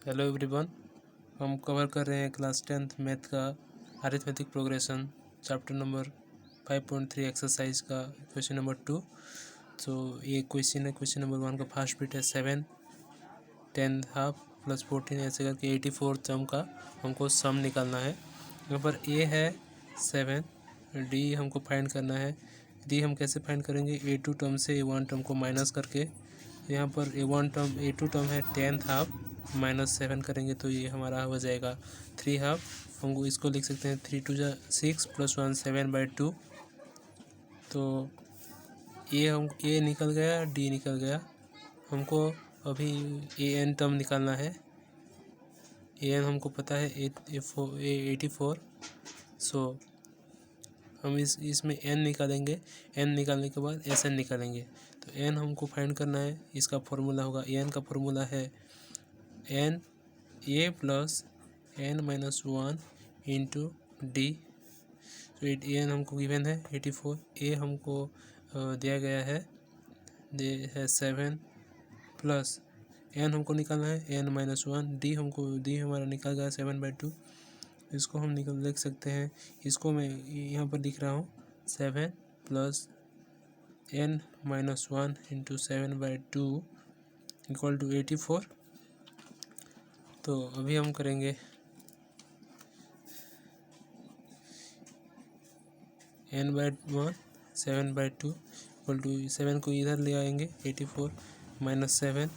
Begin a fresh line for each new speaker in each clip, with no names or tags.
Hello everyone. हम cover कर रहे हैं क्लास 10th मैथ का arithmetic progression chapter number 5.3 exercise का क्वेश्चन नंबर 2। तो ये क्वेश्चन है, क्वेश्चन नंबर 1 का फर्स्ट बिट है 7 10 हाफ प्लस 14 ऐसे करके 84 टर्म का हमको सम निकालना है। यहाँ पर ए है 7, डी हमको फाइंड करना है। डी हम कैसे फाइंड करेंगे? A2 टर्म से A1 टर्म को माइनस करके। यहाँ पर A2 टर्म है 10 हाफ -7 करेंगे तो ये हमारा हो जाएगा 3 हाफ। हमको इसको लिख सकते हैं 3 2 6 + 1 7/2। तो ए निकल गया, डी निकल गया। हमको अभी an टर्म निकालना है। an हमको पता है 84। सो हम इसमें n निकालेंगे। n निकालने के बाद sn निकालेंगे। तो n हमको फाइंड करना है। इसका फॉर्मूला होगा, an का फॉर्मूला है n a + n-1 into D. तो an हमको गिवन है 84, a हमको दिया गया है 7 प्लस n हमको निकालना है n-1, डी हमारा निकल गया 7/2। इसको हम लिख सकते हैं। इसको मैं यहाँ पर लिख रहा हूँ 7 + n-1 इंटू 7/2 = 84। तो अभी हम करेंगे n/1 7/2 = 7 को इधर ले आएंगे 84 - 7,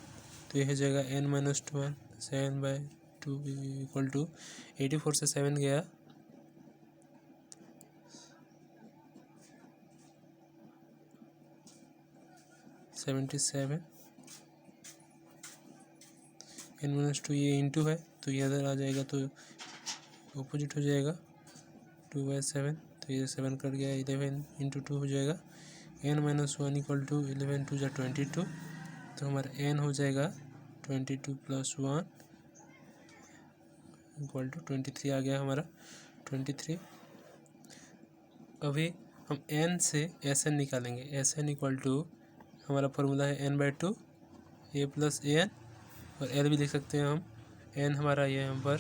तो यह हो जाएगा n-1 7/2 = 84 से 7 गया 77। n-2 ये इंटू है तो ये इधर आ जाएगा तो अपोजिट हो जाएगा 2/7। तो ये 7 कट गया, 11 × 2 हो जाएगा n-1 = 11 2 = 22। तो हमारा n हो जाएगा 22 + 1 = 23 आ गया हमारा 23। अभी हम n से Sn निकालेंगे। Sn = हमारा फॉर्मूला है n/2 a + an, और l भी लिख सकते हैं हम। n हमारा यहाँ पर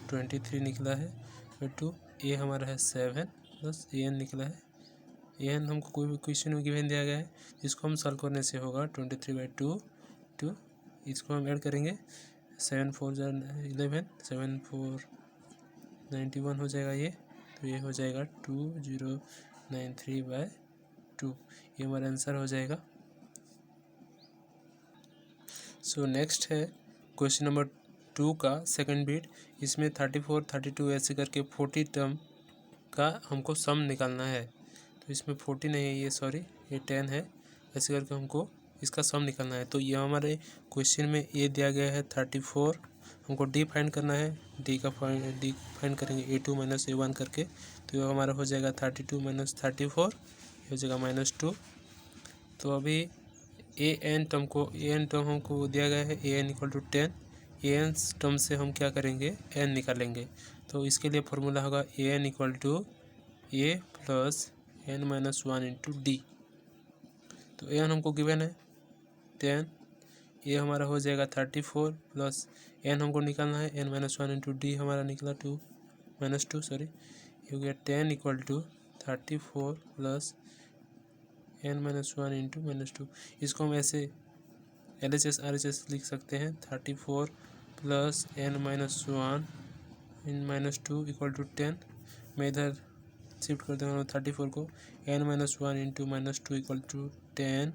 23 निकला है 2, a हमारा है 7 प्लस an निकला है। an हमको कोई भी क्वेश्चन में गिवन दिया गया है, जिसको हम सॉल्व करने से होगा 23/2 2। इसको हम ऐड करेंगे 7 4 = 11, 7 4 91 हो जाएगा ये। तो ये हो जाएगा 2093/2। ये हमारा आंसर हो जाएगा। सो नेक्स्ट है क्वेश्चन नंबर 2 का सेकंड बिट। इसमें 34 32 ऐसे करके 40 टर्म का हमको सम निकालना है। तो इसमें 40 नहीं है, ये सॉरी ये 10 है। ऐसे करके हमको इसका सम निकालना है। तो ये हमारे क्वेश्चन में ये दिया गया है 34, हमको डी फाइंड करना है। डी फाइंड करेंगे A2 - A1 करके। तो ये हमारा हो जाएगा 32 - 34, ये हो जाएगा -2। तो अभी an टर्म हमको दिया गया है an = 10। an टर्म से हम क्या करेंगे? n निकालेंगे। तो इसके लिए फॉर्मूला होगा an = a + n-1 into D. तो an हमको गिवन है 10, ये हमारा हो जाएगा 34 प्लस n हमको निकालना है n-1 इंटू डी हमारा निकला 2 सॉरी, ये हो गया 10 = 34 प्लस n-1 इंटू -2। इसको हम ऐसे LHS RHS लिख सकते हैं 34 प्लस n-1 -2 = 10। मैं इधर शिफ्ट कर दूँगा 34 को। n-1 into -2 = 10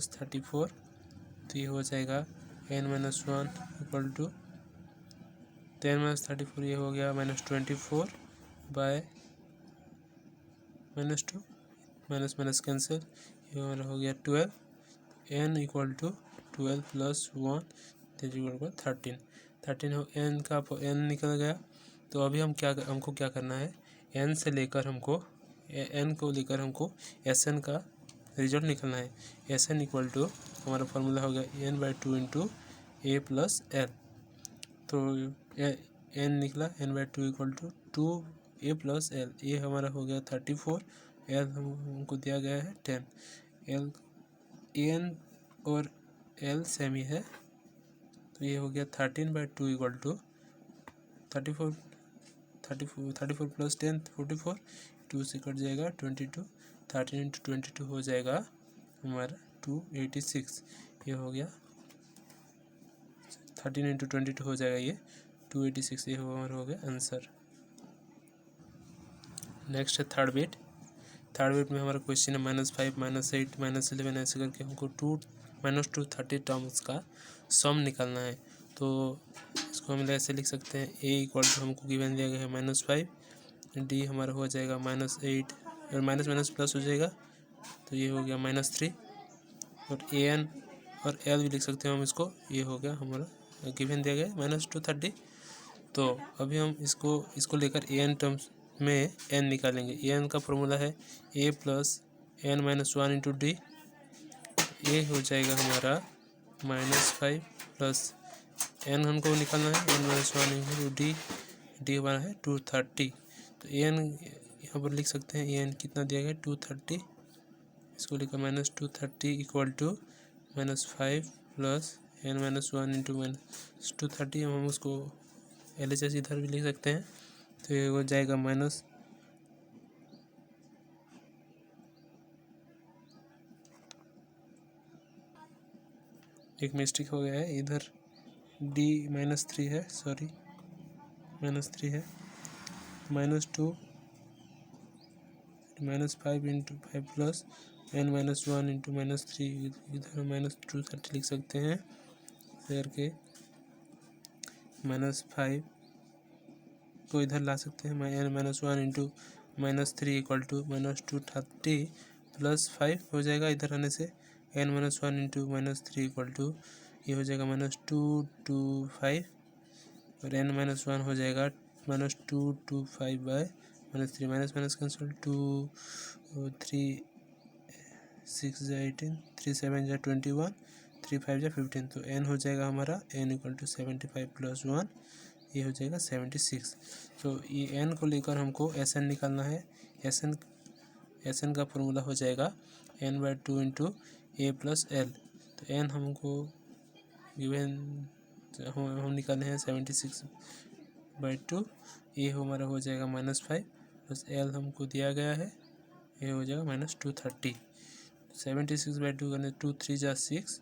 - 34। तो ये हो जाएगा n-1 = 10 - 34, ये हो गया -24/-2 माइनस कैंसिल, ये हमारा हो गया 12। n = 12 + 1 = 13। 13 हो n का n निकल गया। तो अभी हमको क्या करना है? n से लेकर हमको n को लेकर हमको Sn का रिजल्ट निकलना है। Sn = हमारा फॉर्मूला हो गया n/2 इंटू a + l। तो n निकला n/2 = 2a + l। ये हमारा हो गया 34, l हमको दिया गया है 10। l n और l सेम ही है, तो ये हो गया 13/2 इक्वल टू 34 प्लस 10 44, 2 से कट जाएगा 22, 13 इंटू 22 हो जाएगा हमारा 286। ये हो गया 13 इंटू 22 हो जाएगा ये 286। ये हमारा हो गया आंसर। नेक्स्ट है थर्ड बिट में हमारा क्वेश्चन है -5 -8 -11 ऐसे करके हमको -230 टर्म्स का सम निकालना है। तो इसको हम ऐसे लिख सकते हैं a इक्वल टू हमको गिवन दिया गया है -5, d हमारा हो जाएगा -8 और माइनस माइनस प्लस हो जाएगा तो ये हो गया -3 और an और l भी लिख सकते हैं हम इसको। ये हो गया हमारा गिवन दिया गया है -230। तो अभी हम इसको लेकर an टर्म्स में n निकालेंगे। an का फॉर्मूला है a plus n minus 1 into D. ये हो जाएगा हमारा -5 प्लस n हमको निकालना है n माइनस 1 इंटू डी हमारा है 230। तो an यहाँ पर लिख सकते हैं an कितना दिया गया 230। इसको लिखा -230 equal to -5 plus n minus 1 into -230। हम उसको LHS इधर भी लिख सकते हैं। तो ये हो जाएगा माइनस एक मिस्टेक हो गया है इधर d -3 है, सॉरी -3 है। -2 -5 into 5 plus n minus 1 into -3 इधर -230 लिख सकते हैं करके। -5 को इधर ला सकते हैं n minus 1 into -3 equal to -230 plus 5 हो जाएगा इधर आने से n minus 1 into -3 equal to ये हो जाएगा -225 और n माइनस 1 हो जाएगा -225 बाय -3 माइनस कैंसिल 2 3 6 जा 18 3 7 जा 21 3 5 जा 15। तो n हो जाएगा हमारा n इक्वल टू 75 प्लस 1 ये हो जाएगा 76। तो ये n को लेकर हमको Sn निकालना है। Sn का फॉर्मूला हो जाएगा n/2 into a plus l। तो n हमको गिवन हम निकाले हैं 76/2। ये हमारा हो जाएगा -5 प्लस l हमको दिया गया है ये हो जाएगा -230। 76/2 करने 2 3 जा 6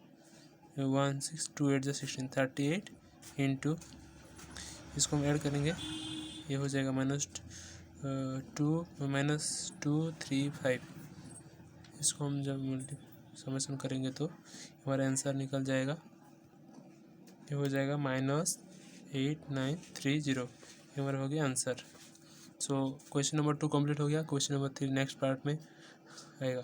1 6 2 8 जा 16 38 इंटू इसको हम ऐड करेंगे ये हो जाएगा -235। इसको हम जब समेशन करेंगे तो हमारा आंसर निकल जाएगा। ये हो जाएगा -8930। ये हमारा हो गया answer. So question number 2 complete हो गया। क्वेश्चन नंबर 3 नेक्स्ट पार्ट में आएगा।